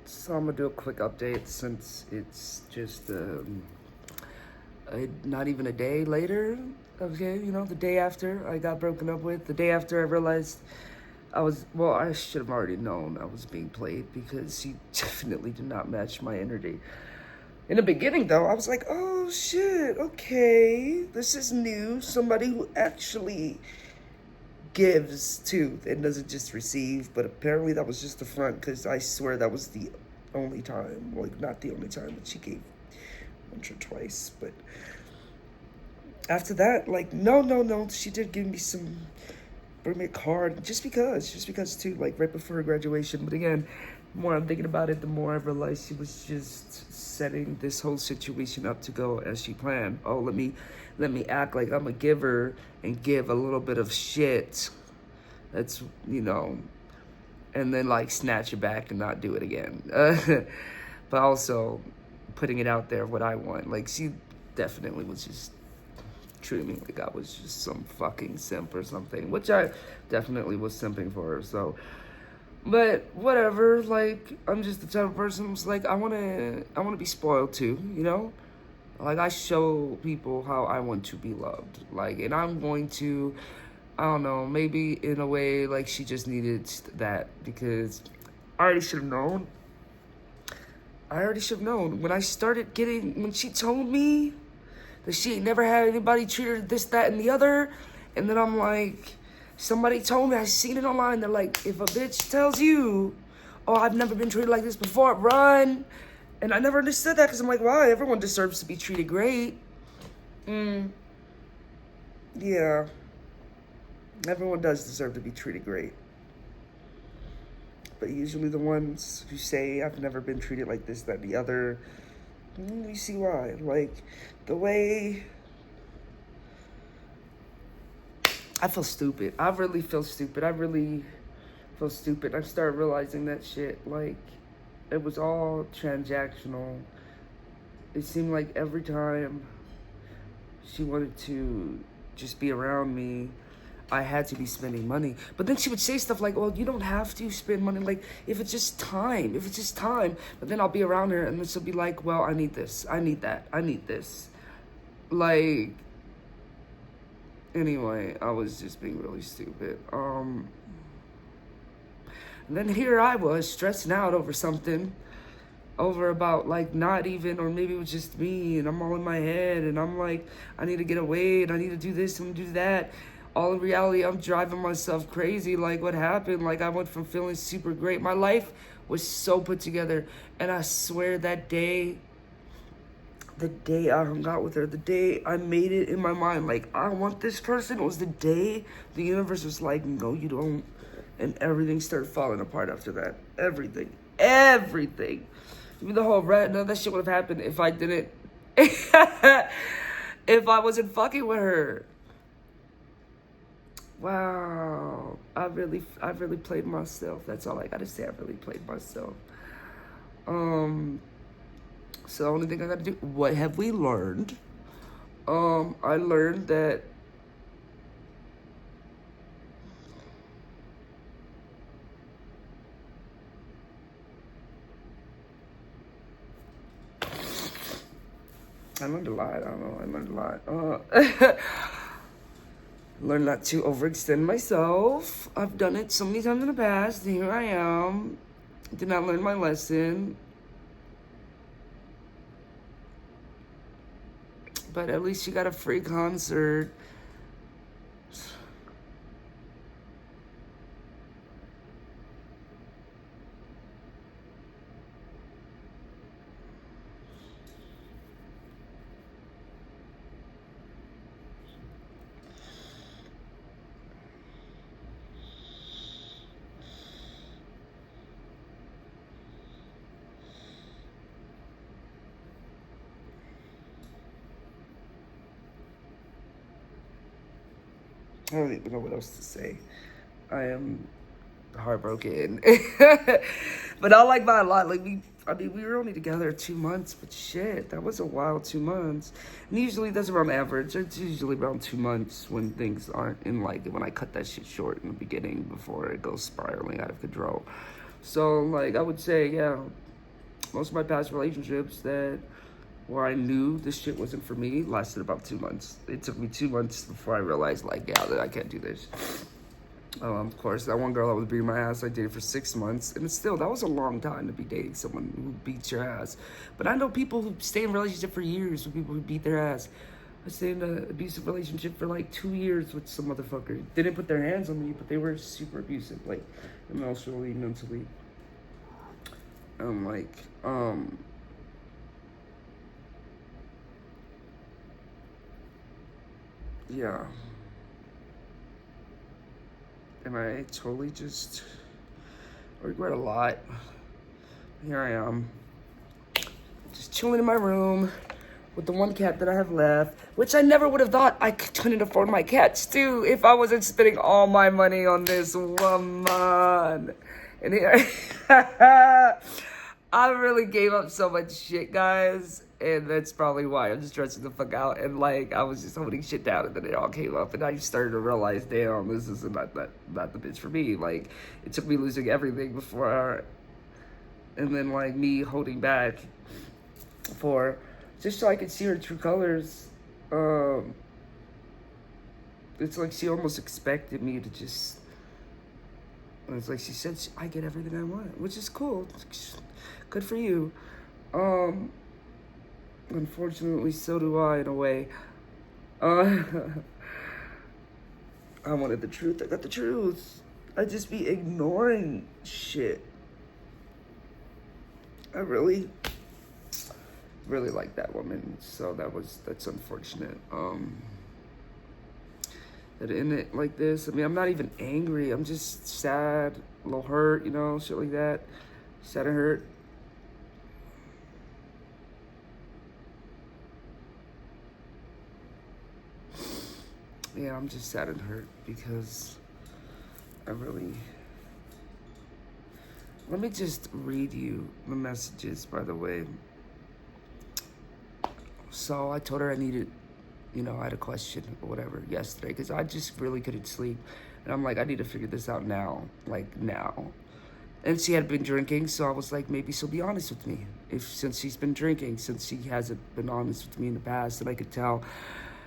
So I'm gonna do a quick update since it's just not even a day later. Okay, the day after I got broken up with, the day after I realized I should have already known I was being played because she definitely did not match my energy. In the beginning, though, I was like, oh shit, okay, this is new. Somebody who actually gives too and doesn't just receive. But apparently that was just the front, because I swear that was the only time, like not the only time that she gave, once or twice. But after that, like, no, she did give me bring me a card just because too, like right before her graduation. But again, the more I'm thinking about it, the more I realize she was just setting this whole situation up to go as she planned. Oh, let me act like I'm a giver and give a little bit of shit. That's, and then like snatch it back and not do it again. But also putting it out there what I want. Like, she definitely was just treating me like I was just some fucking simp or something, which I definitely was simping for her. So, but whatever. Like, I'm just the type of person who's like, I wanna be spoiled too. Like, I show people how I want to be loved. Like, and I'm going to, I don't know, maybe in a way, like, she just needed that, because I already should have known. When she told me that she ain't never had anybody treat her this, that, and the other, and then I'm like, somebody told me, I seen it online, they're like, if a bitch tells you, oh, I've never been treated like this before, run. And I never understood that, because I'm like, wow, everyone deserves to be treated great. Yeah. Everyone does deserve to be treated great. But usually the ones who say, I've never been treated like this, that, and the other, you see why. Like, the way... I feel stupid. I really feel stupid. I started realizing that shit, like, it was all transactional. It seemed like every time she wanted to just be around me, I had to be spending money. But then she would say stuff like, well, you don't have to spend money. Like, if it's just time. But then I'll be around her and then she'll be like, well, I need this. I need that. I need this. Like, anyway, I was just being really stupid. And then here I was stressing out over something. Over about, like, not even, or maybe it was just me, and I'm all in my head, and I'm like, I need to get away, and I need to do this and do that. All in reality, I'm driving myself crazy. Like, what happened? Like, I went from feeling super great. My life was so put together, and I swear that day, the day I hung out with her, the day I made it in my mind, like, I want this person, it was the day the universe was like, no, you don't. And everything started falling apart after that. Everything. Even the whole none of that shit would have happened if I didn't, if I wasn't fucking with her. Wow. I really played myself. That's all I gotta say. I really played myself. So the only thing I gotta do, what have we learned? I learned that I learned a lot. I don't know. I learned a lot. Learned not to overextend myself. I've done it so many times in the past. And here I am. Did not learn my lesson. But at least you got a free concert. I don't even know what else to say. I am heartbroken. But I like that a lot. Like, we were only together 2 months, but shit, that was a wild 2 months. And usually that's around average. It's usually around 2 months when things aren't in, like, when I cut that shit short in the beginning before it goes spiraling out of control. So, like, I would say, yeah, most of my past relationships that where I knew this shit wasn't for me lasted about 2 months. It took me 2 months before I realized, like, yeah, that I can't do this. Of course, that one girl that was beating my ass, I dated for 6 months. And still, that was a long time to be dating someone who beats your ass. But I know people who stay in a relationship for years with people who beat their ass. I stayed in an abusive relationship for like 2 years with some motherfucker. They didn't put their hands on me, but they were super abusive, like emotionally, mentally. Yeah. And I totally just regret a lot. Here I am, just chilling in my room with the one cat that I have left, which I never would have thought I couldn't afford my cats too if I wasn't spending all my money on this woman. And here, I really gave up so much shit, guys. And that's probably why I'm just stressing the fuck out. And like, I was just holding shit down, and then it all came up, and I started to realize, damn, this is not the bitch for me. Like, it took me losing everything before, and then like me holding back for just so I could see her true colors. It's like she almost expected me to just. And it's like she said, I get everything I want, which is cool. Good for you. Unfortunately, so do I, in a way. I wanted the truth. I got the truth. I just be ignoring shit. I really like that woman. So that's unfortunate. That in it like this. I mean, I'm not even angry. I'm just sad, a little hurt, shit like that. Sad and hurt. Yeah, I'm just sad and hurt because I really... Let me just read you the messages, by the way. So I told her I needed, I had a question or whatever yesterday because I just really couldn't sleep. And I'm like, I need to figure this out now, like now. And she had been drinking, so I was like, maybe she'll be honest with me. Since she's been drinking, since she hasn't been honest with me in the past, and I could tell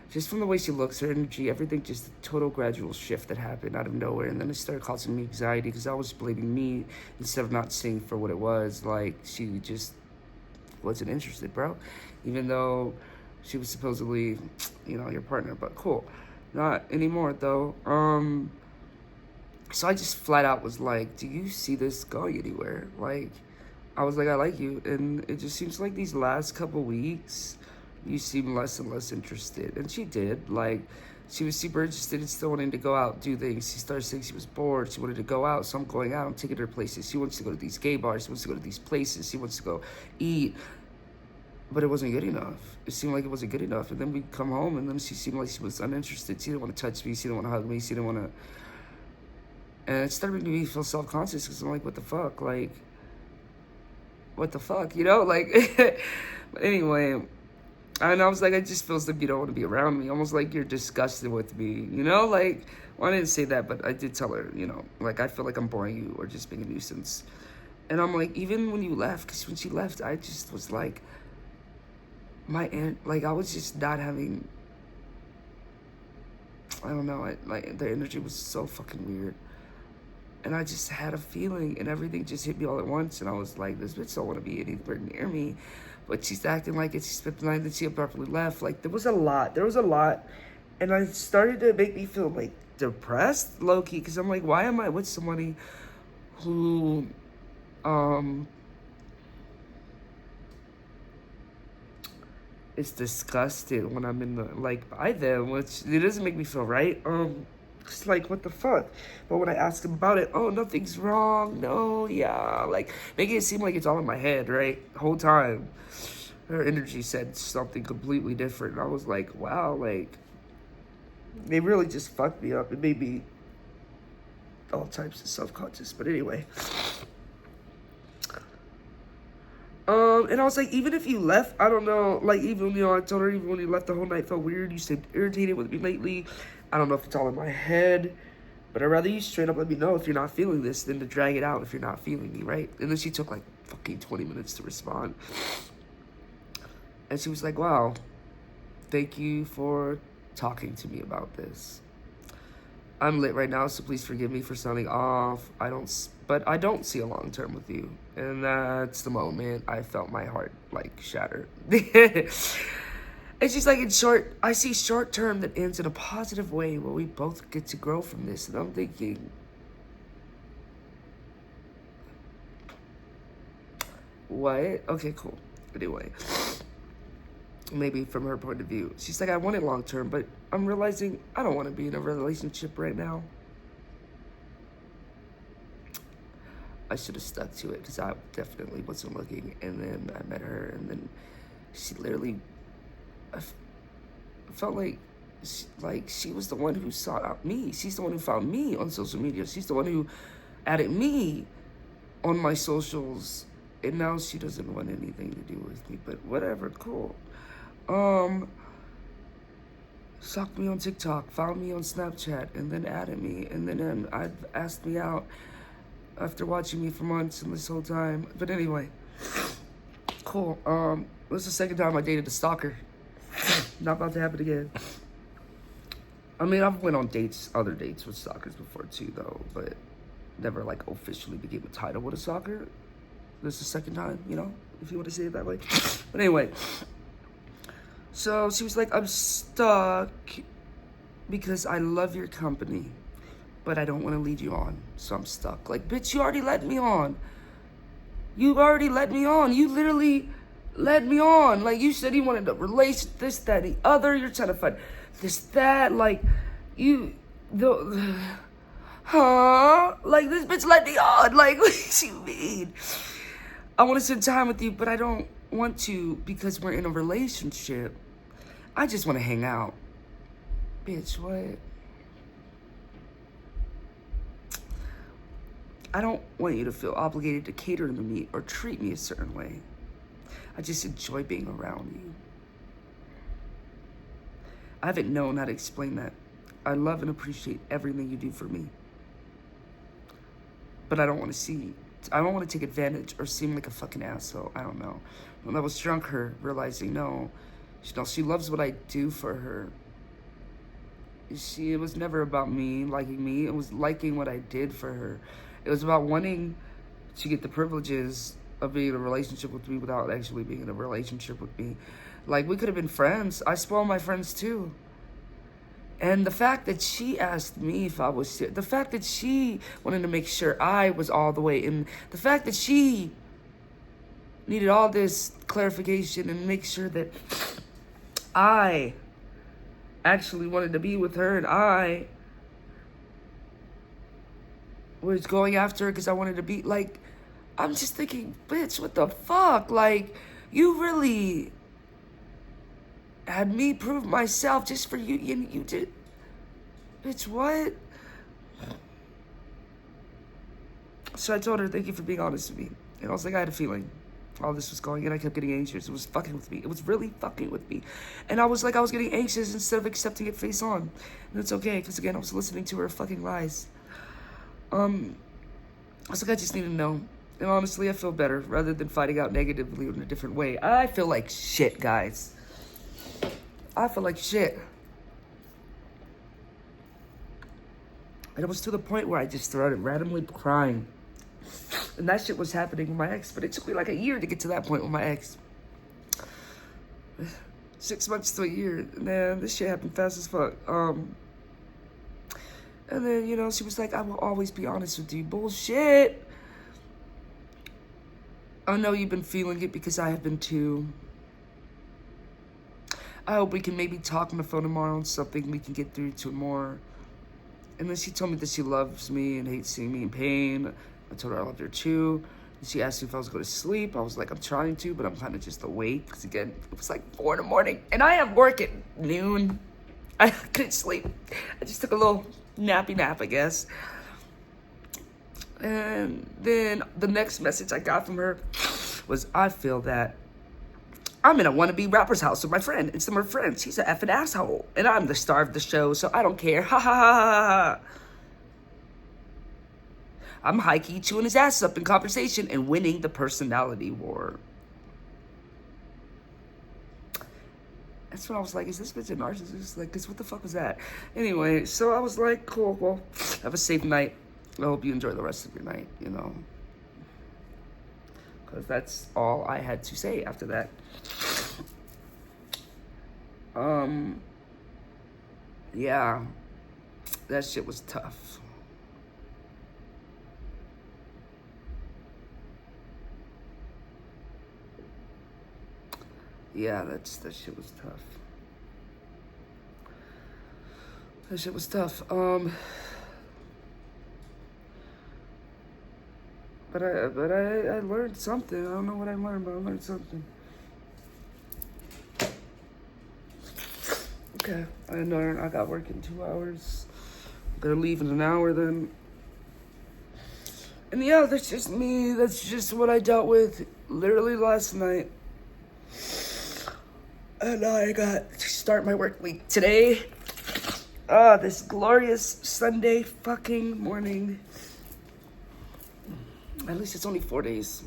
just from the way she looks, her energy, everything, just a total gradual shift that happened out of nowhere. And then it started causing me anxiety because I was blaming me instead of not seeing for what it was. Like, she just wasn't interested, bro. Even though she was supposedly, your partner, but cool. Not anymore, though. So I just flat out was like, do you see this going anywhere? Like, I was like, I like you. And it just seems like these last couple weeks, you seem less and less interested. And she did. Like, she was super interested in still wanting to go out, do things. She started saying she was bored. She wanted to go out. So I'm going out. I'm taking her places. She wants to go to these gay bars. She wants to go to these places. She wants to go eat. But it wasn't good enough. It seemed like it wasn't good enough. And then we come home, and then she seemed like she was uninterested. She didn't want to touch me. She didn't want to hug me. She didn't want to... And it started making me feel self-conscious because I'm like, what the fuck? Like, what the fuck? Like... But anyway... And I was like, I just feel like you don't want to be around me. Almost like you're disgusted with me, Like, well, I didn't say that, but I did tell her, like, I feel like I'm boring you or just being a nuisance. And I'm like, even when you left, because when she left, I just was like, I was just not having, I don't know, the energy was so fucking weird. And I just had a feeling, and everything just hit me all at once. And I was like, this bitch don't want to be anywhere near me. But she's acting like it. She spent the night, then she abruptly left. Like, there was a lot. And it started to make me feel, like, depressed, low-key. Because I'm like, why am I with somebody who, is disgusted when I'm by them, which it doesn't make me feel right. It's like, what the fuck? But when I ask him about it, oh, nothing's wrong. No, yeah. Like, making it seem like it's all in my head, right? The whole time. Her energy said something completely different. And I was like, wow, like, they really just fucked me up. It made me all types of self-conscious. But anyway. And I was like, even if you left, I don't know, like, even, I told her even when you left, the whole night felt weird. You seemed irritated with me lately. I don't know if it's all in my head, but I'd rather you straight up let me know if you're not feeling this than to drag it out if you're not feeling me, right? And then she took, like, fucking 20 minutes to respond. And she was like, wow, thank you for talking to me about this. I'm lit right now, so please forgive me for sounding off. But I don't see a long term with you. And that's the moment I felt my heart like shatter. And she's like, in short, I see short term that ends in a positive way where we both get to grow from this. And I'm thinking, what? Okay, cool. Anyway, maybe from her point of view, she's like, I want it long term, but I'm realizing I don't want to be in a relationship right now. I should have stuck to it because I definitely wasn't looking. And then I met her, and then she literally, I felt like she was the one who sought out me. She's the one who found me on social media. She's the one who added me on my socials. And now she doesn't want anything to do with me, but whatever, cool. Stalked me on TikTok, found me on Snapchat, and then added me, and then I've asked me out after watching me for months and this whole time. But anyway, cool. This is the second time I dated a stalker. Not about to happen again. I mean, I've went on other dates with stalkers before too, though, but never like officially became a title with a stalker. This is the second time, you know, if you want to say it that way. But anyway, so she was like, I'm stuck because I love your company, but I don't want to lead you on, so I'm stuck. Like, bitch, you already led me on. You already led me on. You literally led me on. Like, you said you wanted a relation, this, that, the other. You're trying to find this, that. Like, huh? Like, this bitch led me on. Like, what does she mean? I want to spend time with you, but I don't want to because we're in a relationship. I just want to hang out. Bitch, what? I don't want you to feel obligated to cater to me or treat me a certain way. I just enjoy being around you. I haven't known how to explain that. I love and appreciate everything you do for me. But I don't want to take advantage or seem like a fucking asshole. I don't know. When I was drunk, realizing, no, she loves what I do for her. It was never about me liking me. It was liking what I did for her. It was about wanting to get the privileges of being in a relationship with me without actually being in a relationship with me. Like, we could have been friends. I spoil my friends too. And the fact that she asked me if I was sick, the fact that she wanted to make sure I was all the way in, the fact that she needed all this clarification and make sure that I actually wanted to be with her and I was going after her because I wanted to be, like, I'm just thinking, bitch, what the fuck? Like, you really had me prove myself just for you. You did. Bitch, what? So I told her, thank you for being honest with me. And I was like, I had a feeling all this was going, and I kept getting anxious. It was fucking with me. It was really fucking with me. And I was like, I was getting anxious instead of accepting it face on. And it's okay, because again, I was listening to her fucking lies. I was like, I just need to know. And honestly, I feel better rather than fighting out negatively in a different way. I feel like shit, guys. I feel like shit. And it was to the point where I just started randomly crying. And that shit was happening with my ex, but it took me like a year to get to that point with my ex. 6 months to a year. Man, this shit happened fast as fuck. And then, you know, she was like, I will always be honest with you. Bullshit. I know you've been feeling it because I have been too. I hope we can maybe talk on the phone tomorrow on something we can get through to more. And then she told me that she loves me and hates seeing me in pain. I told her I loved her too. And she asked me if I was going to sleep. I was like, I'm trying to, but I'm kind of just awake. Because again, it was like 4 a.m. And I have work at noon. I couldn't sleep. I just took a little nappy nap, I guess. And then the next message I got from her was, I feel that I'm in a wannabe rapper's house with my friend and some of her friends. He's an effing asshole. And I'm the star of the show, so I don't care. Ha ha ha ha ha. I'm high-key chewing his ass up in conversation and winning the personality war. That's when I was like, is this bitch a narcissist? Like, cause what the fuck was that? Anyway, so I was like, cool, well, have a safe night. I hope you enjoy the rest of your night, you know. Because that's all I had to say after that. Yeah, that shit was tough. Yeah, that shit was tough. That shit was tough. But I learned something. I don't know what I learned, but I learned something. Okay, I learned I got work in 2 hours. They're leaving an hour then. And yeah, that's just me. That's just what I dealt with literally last night. And I got to start my work week today. This glorious Sunday fucking morning. At least it's only 4 days.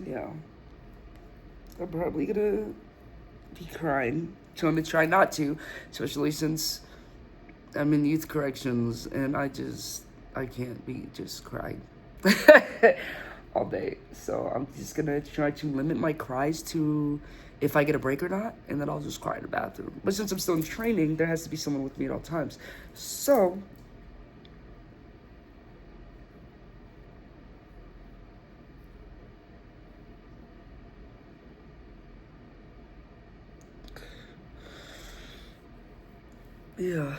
Yeah. I'm probably gonna be crying. So I'm gonna try not to, especially since I'm in youth corrections and I can't be just crying all day. So I'm just gonna try to limit my cries to if I get a break or not, and then I'll just cry in the bathroom. But since I'm still in training, there has to be someone with me at all times. So yeah.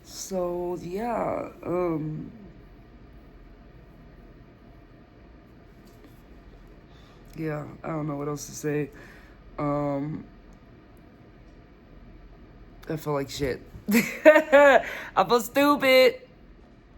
So yeah, yeah, I don't know what else to say. I feel like shit. I feel stupid.